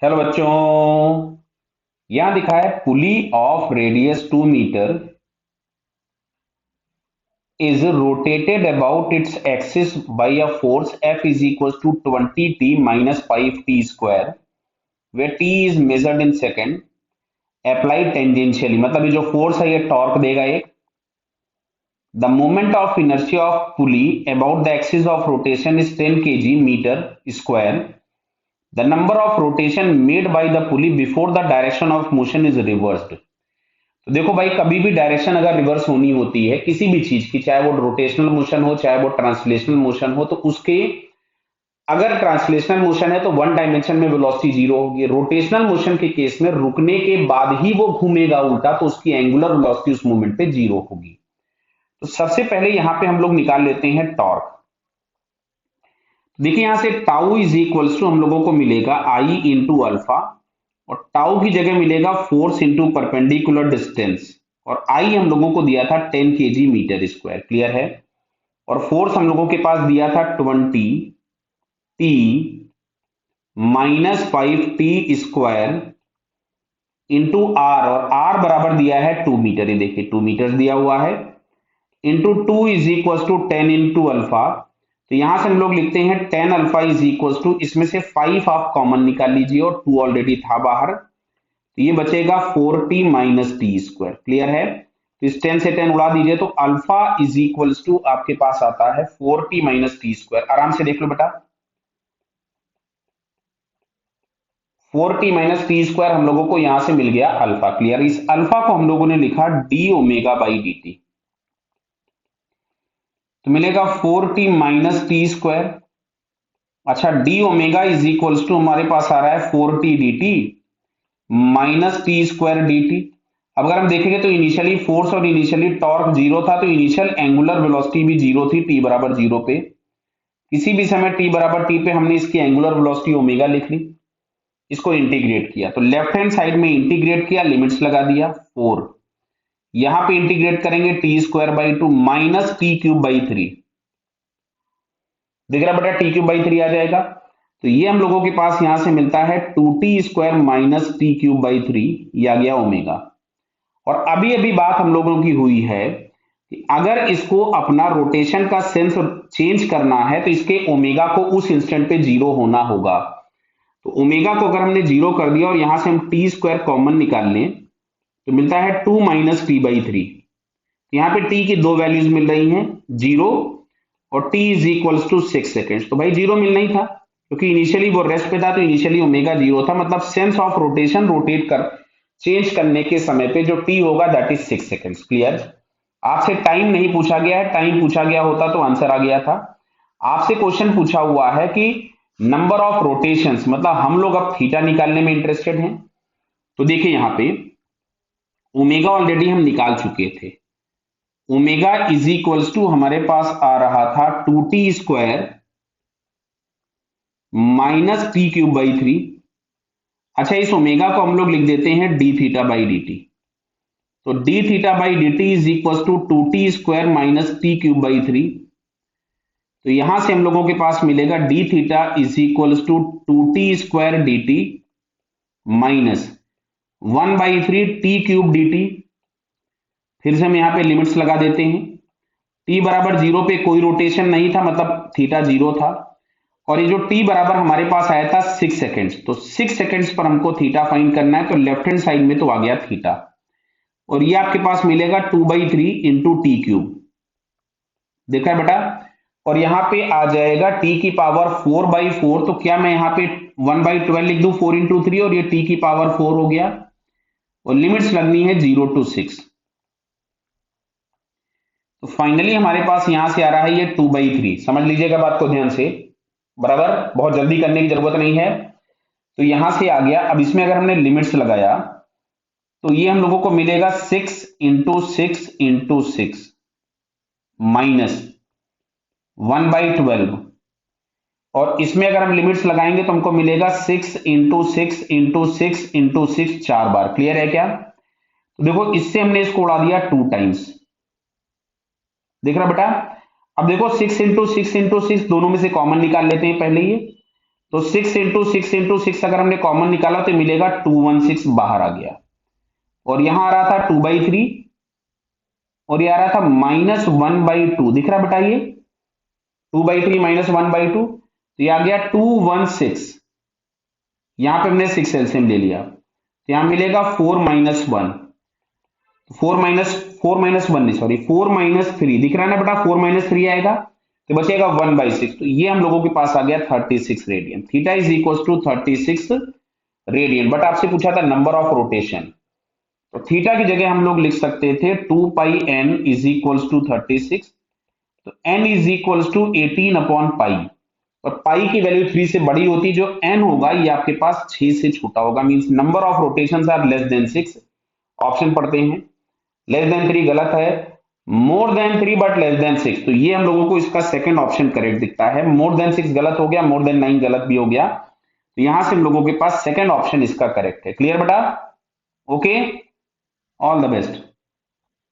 Hello बच्चों। यहां दिखा है pulley of radius 2 metre is rotated about its axis by a force F is equals to 20t minus 5t square where t is measured in second applied tangentially। मतलब ये जो force है ये torque देगा एक। The moment of inertia of pulley about the axis of rotation is 10 kg metre square. The number of rotation made by the pulley before the direction of motion is reversed. तो देखो भाई, कभी भी direction अगर reverse होनी होती है किसी भी चीज की, चाहे वो रोटेशनल मोशन हो चाहे वो ट्रांसलेशनल मोशन हो, तो उसके अगर ट्रांसलेशनल मोशन है तो वन डायमेंशन में वेलोसिटी जीरो होगी। रोटेशनल मोशन के केस में रुकने के बाद ही वो घूमेगा उल्टा, तो उसकी एंगुलर वेलोसिटी उस मोमेंट पे जीरो होगी। तो सबसे पहले यहां पे हम लोग निकाल लेते हैं टॉर्क। देखिए यहां से टाउ इज इक्वल्स टू हम लोगों को मिलेगा आई इंटू अल्फा, और टाउ की जगह मिलेगा फोर्स इंटू परपेंडिकुलर डिस्टेंस, और आई हम लोगों को दिया था 10 kg मीटर स्क्वायर। क्लियर है। और फोर्स हम लोगों के पास दिया था 20 t minus 5t square into r, और आर बराबर दिया है 2 मीटर। ये देखिए 2 मीटर दिया हुआ है, into 2 is equal to 10 into alpha. तो यहां से हम लोग लिखते हैं 10 अल्फा इज इक्वल टू, इसमें से 5 आप कॉमन निकाल लीजिए और 2 ऑलरेडी था बाहर, तो ये बचेगा 4t minus t square. Clear है। तो इस 10 से 10 उड़ा दीजिए, तो अल्फा इज इक्वल्स टू आपके पास आता है 4t माइनस टी स्क्वायर। आराम से देख लो बेटा, 4t माइनस टी स्क्वायर हम लोगों को यहां से मिल गया अल्फा। क्लियर। इस अल्फा को हम लोगों ने लिखा d omega by d t, तो मिलेगा 4t माइनस टी स्क्वायर। अच्छा, d omega is equals to हमारे पास आ रहा है 4t d t minus t square d t. अब अगर हम देखेंगे तो इनिशियली फोर्स और इनिशियली टॉर्क जीरो था, तो इनिशियल एंगुलर वेलोसिटी भी जीरो थी टी बराबर जीरो पे। किसी भी समय टी बराबर टी पे हमने इसकी एंगुलर वेलोसिटी ओमेगा लिख ली, इसको इंटीग्रेट किया, तो लेफ्ट हैंड साइड में इंटीग्रेट किया, लिमिट्स लगा दिया 4। यहां पे इंटीग्रेट करेंगे T square by 2 minus t cube by 3। दिख रहा बेटा, टी क्यूब बाई 3 आ जाएगा। तो ये हम लोगों के पास यहां से मिलता है 2t square minus t cube by 3, ये आ गया ओमेगा। और अभी अभी बात हम लोगों की हुई है कि अगर इसको अपना रोटेशन का सेंस चेंज करना है तो इसके ओमेगा को उस इंस्टेंट पे जीरो होना होगा। तो ओमेगा को अगर हमने जीरो कर दिया और यहां से हम टी स्क्वायर कॉमन निकाल लें, तो मिलता है 2 माइनस टी बाई 3। यहां पे टी की दो वैल्यूज मिल रही हैं, जीरो और t is equal to 6 second. तो भाई जीरो मिलना ही था, क्योंकि इनिशियली वो रेस्ट पे था, तो इनिशियली ओमेगा जीरो था, मतलब सेंस ऑफ रोटेशन रोटेट कर चेंज करने के समय पे जो टी होगा दैट इज 6 सेकेंड्स। क्लियर। आपसे टाइम नहीं पूछा गया है, टाइम पूछा गया होता तो आंसर आ गया था। आपसे क्वेश्चन पूछा हुआ है कि नंबर ऑफ रोटेशंस, मतलब हम लोग अब थीटा निकालने में इंटरेस्टेड हैं। तो देखिए यहां पे ओमेगा ऑलरेडी हम निकाल चुके थे। ओमेगा इज इक्वल्स टू हमारे पास आ रहा था 2t square minus t cube by 3। अच्छा, इस ओमेगा को हम लोग लिख देते हैं d theta by d t. तो d theta by d t is equal to 2t square minus t cube by 3। तो यहां से हम लोगों के पास मिलेगा d theta is equal to 2t square d t minus 1/3 t cube d t. फिर से हम यहां पे लिमिट्स लगा देते हैं, टी बराबर जीरो पे कोई रोटेशन नहीं था, मतलब थीटा जीरो था, और ये जो टी बराबर हमारे पास आया था 6 सेकेंड्स, तो 6 सेकेंड्स पर हमको थीटा फाइंड करना है, तो लेफ्ट हैंड साइड में तो आ गया थीटा, और ये आपके पास मिलेगा 2/3 इंटू टी क्यूब। देखा है बेटा। और यहां पे आ जाएगा टी की पावर 4/4, तो क्या मैं यहां पे 1/12 लिख दूं 4 इंटू 3, और ये टी की पावर 4 हो गया, और लिमिट्स लगनी है 0 to 6। तो फाइनली हमारे पास यहां से आ रहा है ये 2/3। समझ लीजिएगा बात को ध्यान से, बराबर, बहुत जल्दी करने की जरूरत नहीं है। तो यहां से आ गया। अब इसमें अगर हमने लिमिट्स लगाया तो ये हम लोगों को मिलेगा 6 इंटू 6 इंटू 6 माइनस 1/12, और इसमें अगर हम लिमिट्स लगाएंगे तो हमको मिलेगा 6 इंटू 6 इंटू 6 इंटू 6 4 बार। क्लियर है क्या। तो देखो, इससे हमने इसको उड़ा दिया 2 टाइम्स। देख रहा बेटा। अब देखो 6 इंटू 6 इंटू 6 दोनों में से कॉमन निकाल लेते हैं पहले ये, तो 6 अगर हमने कॉमन निकाला तो मिलेगा 216 बाहर आ गया, और यहां आ रहा था 2/3 और ये आ रहा था -1/2, दिख रहा बेटा ये 2/3 -1/2, तो ये आ गया 216। यहां पे हमने 6 एलसीएम ले लिया तो यहां मिलेगा 4 - 1 नहीं सॉरी 4 - 3 दिख रहा है ना बेटा, 4 - 3 आएगा तो बचेगा 1/6। तो ये हम लोगों के पास आ गया 36 radian. Theta is equal to 36 radian. But आपसे पूछा था नंबर ऑफ रोटेशन, तो थीटा की जगह हम लोग लिख सकते थे 2πn इज इक्वल टू 36, तो n इज इक्वल टू 18/पाई, और पाई की वैल्यू 3 से बड़ी होती, जो n होगा ये आपके पास 6 से छोटा होगा, means number of rotations are less than 6। Option पढ़ते हैं, लेस देन 3 गलत है, more than 3 but less than 6, तो ये हम लोगों को इसका सेकंड ऑप्शन करेक्ट दिखता है। मोर देन 6 गलत हो गया, मोर देन 9 गलत भी हो गया, तो यहां से हम लोगों के पास सेकंड ऑप्शन इसका करेक्ट है। क्लियर बेटा? Okay, all the best.